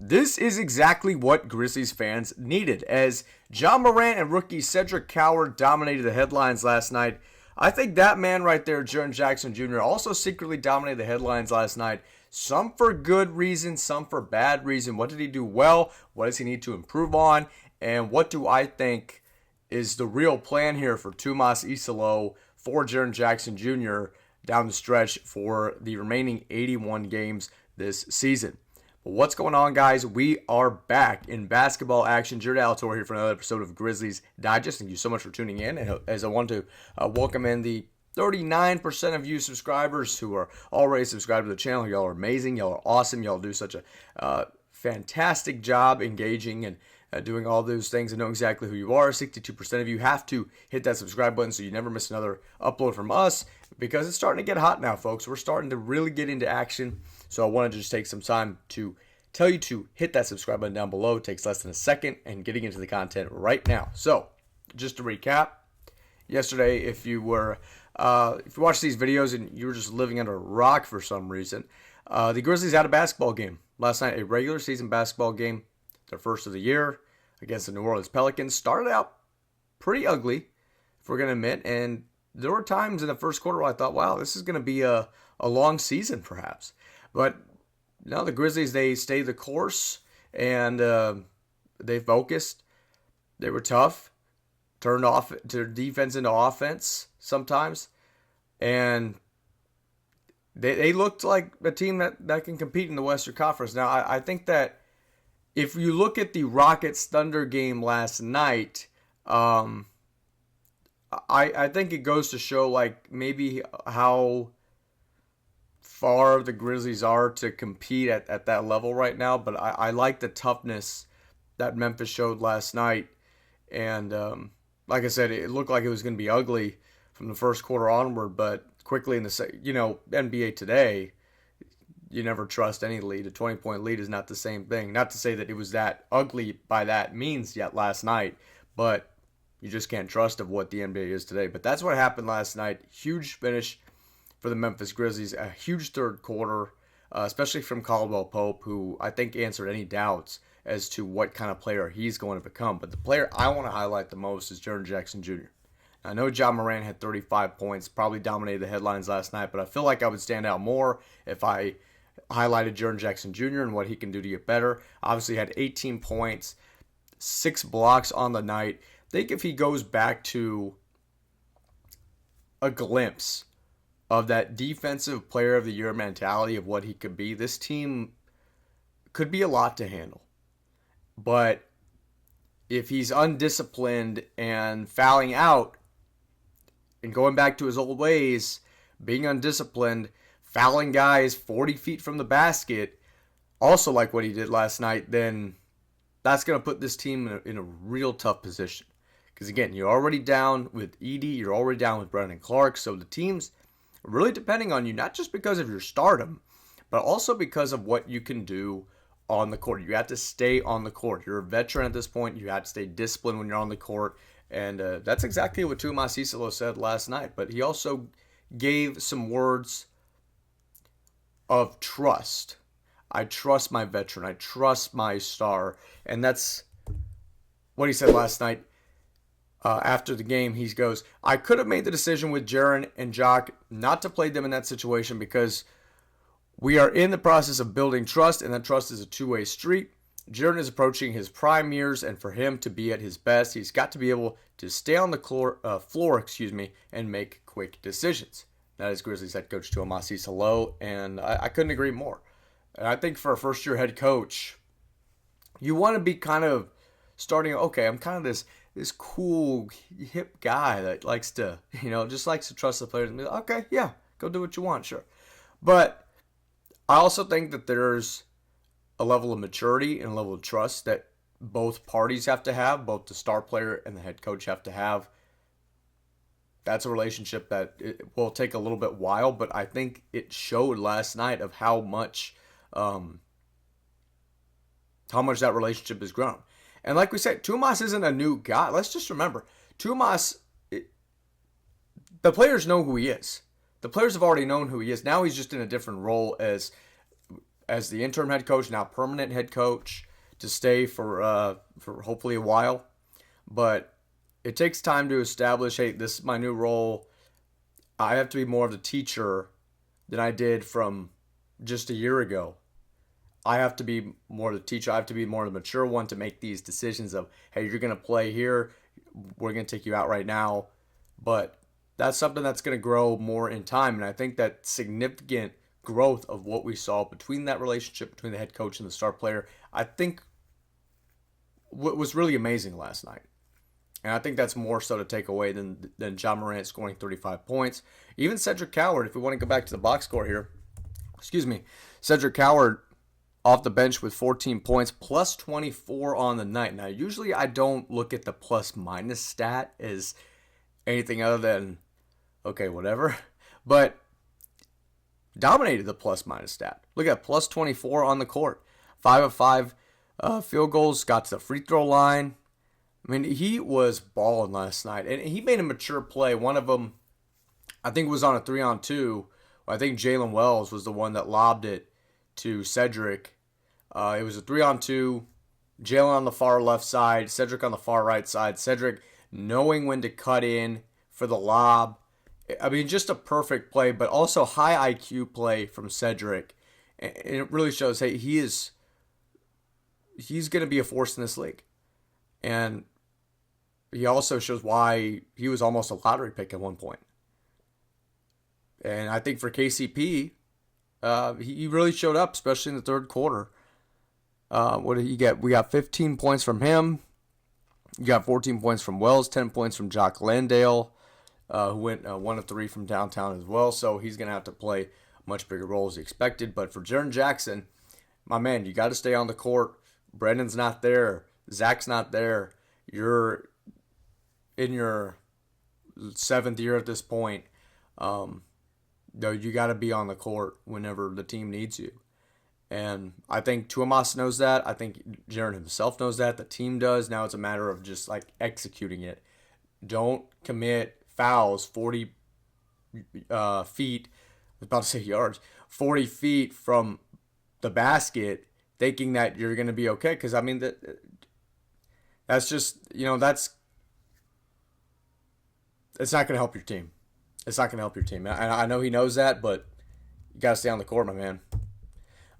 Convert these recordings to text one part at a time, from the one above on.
This is exactly what Grizzlies fans needed, as Ja Morant and rookie Cedric Coward dominated the headlines last night. I think that man right there, Jaren Jackson Jr., also secretly dominated the headlines last night. Some for good reason, some for bad reason. What did he do well? What does he need to improve on? And what do I think is the real plan here for Tuomas, Iisalo, for Jaren Jackson Jr. down the stretch for the remaining 81 games this season? What's going on, guys? We are back in basketball action. Jaren Jackson here for another episode of Grizzlies Digest. Thank you so much for tuning in. And as I want to welcome in the 39% of you subscribers who are already subscribed to the channel. Y'all are amazing. Y'all are awesome. Y'all do such a fantastic job engaging and doing all those things and know exactly who you are. 62% of you have to hit that subscribe button so you never miss another upload from us, because it's starting to get hot now, folks. We're starting to really get into action. So I wanted to just take some time to tell you to hit that subscribe button down below. It takes less than a second, and getting into the content right now. So just to recap, yesterday, if you watched these videos and you were just living under a rock for some reason, the Grizzlies had a basketball game last night, a regular season basketball game, their first of the year against the New Orleans Pelicans. Started out pretty ugly, if we're going to admit, and there were times in the first quarter where I thought, wow, this is going to be a long season perhaps. But no, the Grizzlies, they stayed the course, and they focused. They were tough, turned off their defense into offense sometimes, and they looked like a team that can compete in the Western Conference. Now, I think that if you look at the Rockets-Thunder game last night, I think it goes to show like maybe how far the Grizzlies are to compete at that level right now. But I like the toughness that Memphis showed last night. And like I said, it looked like it was going to be ugly from the first quarter onward. But quickly in the NBA today, you never trust any lead. A 20-point lead is not the same thing. Not to say that it was that ugly by that means yet last night, but you just can't trust of what the NBA is today. But that's what happened last night. Huge finish for the Memphis Grizzlies. A huge third quarter, especially from Caldwell Pope, who I think answered any doubts as to what kind of player he's going to become. But the player I want to highlight the most is Jaren Jackson Jr. I know Ja Morant had 35 points, probably dominated the headlines last night, but I feel like I would stand out more if I highlighted Jaren Jackson Jr. and what he can do to get better. Obviously had 18 points, 6 blocks on the night. I think if he goes back to a glimpse of that defensive player of the year mentality of what he could be, this team could be a lot to handle. But if he's undisciplined and fouling out and going back to his old ways, being undisciplined, fouling guys 40 feet from the basket, also like what he did last night, then that's going to put this team in a real tough position. Because again, you're already down with Edey, you're already down with Brandon Clark, so the team's really depending on you, not just because of your stardom, but also because of what you can do on the court. You have to stay on the court. You're a veteran at this point. You have to stay disciplined when you're on the court. And that's exactly what Tuomas Iisalo said last night. But he also gave some words of trust. I trust my veteran. I trust my star. And that's what he said last night. After the game, he goes, I could have made the decision with Jaren and Jock not to play them in that situation because we are in the process of building trust, and that trust is a two-way street. Jaren is approaching his prime years, and for him to be at his best, he's got to be able to stay on the floor, and make quick decisions. That is Grizzlies head coach Tuomas Iisalo, and I couldn't agree more. And I think for a first-year head coach, you want to be kind of starting, okay, I'm kind of this cool, hip guy that likes to, just likes to trust the players and be like, okay, yeah, go do what you want, sure. But I also think that there's a level of maturity and a level of trust that both parties have to have, both the star player and the head coach have to have. That's a relationship that it will take a little bit while, but I think it showed last night of how much that relationship has grown. And like we said, Tuomas isn't a new guy. Let's just remember, Tuomas, the players know who he is. The players have already known who he is. Now he's just in a different role as as the interim head coach, now permanent head coach, to stay for hopefully a while. But it takes time to establish, hey, this is my new role. I have to be more of the teacher than I did from just a year ago. I have to be more the teacher. I have to be more the mature one to make these decisions of, hey, you're going to play here. We're going to take you out right now. But that's something that's going to grow more in time. And I think that significant growth of what we saw between that relationship between the head coach and the star player, I think what was really amazing last night. And I think that's more so to take away than Ja Morant scoring 35 points. Even Cedric Coward, if we want to go back to the box score here, Cedric Coward off the bench with 14 points, plus 24 on the night. Now, usually I don't look at the plus-minus stat as anything other than, okay, whatever. But dominated the plus-minus stat. Look at plus 24 on the court. 5 of 5 field goals, got to the free throw line. I mean, he was balling last night. And he made a mature play. One of them, I think, was on a 3-on-2. I think Jalen Wells was the one that lobbed it to Cedric. It was a 3-on-2. Jalen on the far left side, Cedric on the far right side. Cedric knowing when to cut in for the lob. I mean, just a perfect play, but also high IQ play from Cedric. And it really shows, hey, he's going to be a force in this league. And he also shows why he was almost a lottery pick at one point. And I think for KCP, he really showed up, especially in the third quarter. What did he get? We got 15 points from him. You got 14 points from Wells, 10 points from Jock Landale, who went 1 of 3 from downtown as well. So he's going to have to play a much bigger role as expected. But for Jaren Jackson, my man, you got to stay on the court. Brendan's not there. Zach's not there. You're in your 7th year at this point. Though you got to be on the court whenever the team needs you. And I think Tuomas knows that. I think Jaren himself knows that. The team does. Now it's a matter of just like executing it. Don't commit fouls 40 feet. I was about to say yards. 40 feet from the basket, thinking that you're going to be okay. Because I mean that's just it's not going to help your team. It's not going to help your team. I know he knows that, but you got to stay on the court, my man.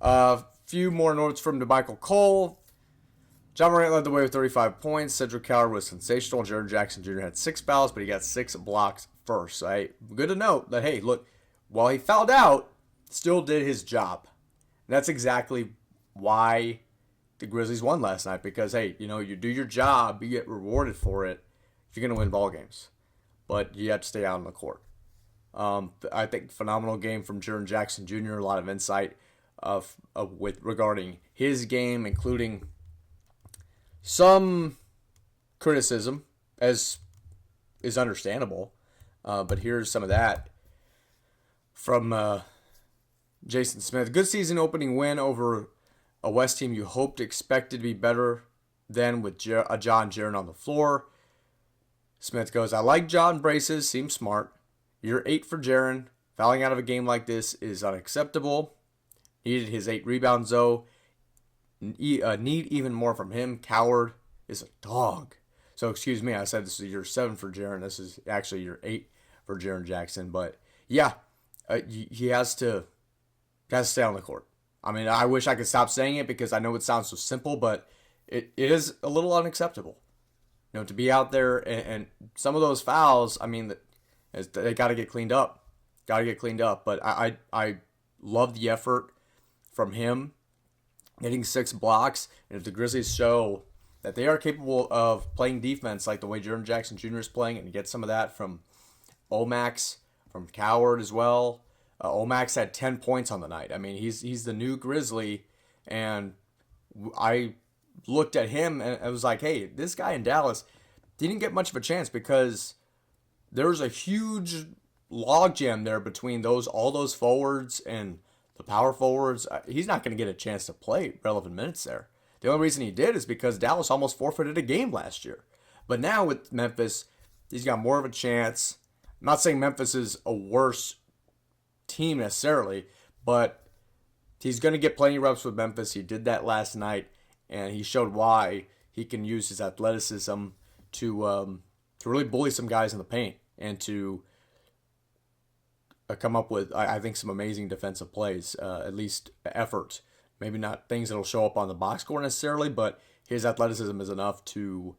A few more notes from DeMichael Cole. Ja Morant led the way with 35 points. Cedric Coward was sensational. Jaren Jackson Jr. had 6 fouls, but he got 6 blocks first. So, hey, good to note that, hey, look, while he fouled out, still did his job. And that's exactly why the Grizzlies won last night. Because, hey, you do your job, you get rewarded for it. You're going to win ball games. But you have to stay out on the court. I think phenomenal game from Jaren Jackson Jr. A lot of insight with regarding his game, including some criticism, as is understandable. But here's some of that from Jason Smith. Good season opening win over a West team you hoped expected to be better than with Ja and Jaren on the floor. Smith goes, I like Ja and braces, seems smart. Year 8 for Jaren. Fouling out of a game like this is unacceptable. Needed his 8 rebounds, though. Need even more from him. Coward is a dog. So, excuse me, I said this is year 7 for Jaren. This is actually year 8 for Jaren Jackson. But, yeah, he has to stay on the court. I mean, I wish I could stop saying it because I know it sounds so simple, but it is a little unacceptable. To be out there and some of those fouls, I mean, they got to get cleaned up. But I love the effort from him, getting 6 blocks. And if the Grizzlies show that they are capable of playing defense like the way Jaren Jackson Jr. is playing, and get some of that from Omax, from Coward as well. Omax had 10 points on the night. I mean, he's the new Grizzly, and I looked at him and I was like, hey, this guy in Dallas didn't get much of a chance because there was a huge logjam there between all those forwards and the power forwards. He's not going to get a chance to play relevant minutes there. The only reason he did is because Dallas almost forfeited a game last year. But now with Memphis, he's got more of a chance. I'm not saying Memphis is a worse team necessarily, but he's going to get plenty of reps with Memphis. He did that last night, and he showed why he can use his athleticism to really bully some guys in the paint and to come up with, I think, some amazing defensive plays, at least efforts. Maybe not things that'll show up on the box score necessarily, but his athleticism is enough to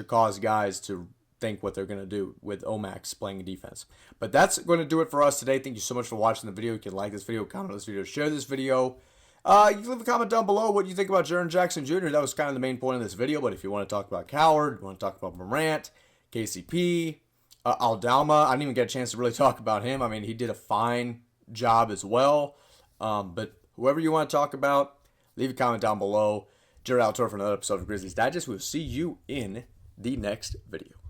cause guys to think what they're going to do with Omax playing defense. But that's going to do it for us today. Thank you so much for watching the video. You can like this video, comment on this video, share this video. You can leave a comment down below what you think about Jaren Jackson Jr. That was kind of the main point of this video, but if you want to talk about Coward, you want to talk about Morant, KCP, Aldama, I didn't even get a chance to really talk about him. I mean, he did a fine job as well. But whoever you want to talk about, leave a comment down below. Jared Altor for another episode of Grizzlies Digest. We'll see you in the next video.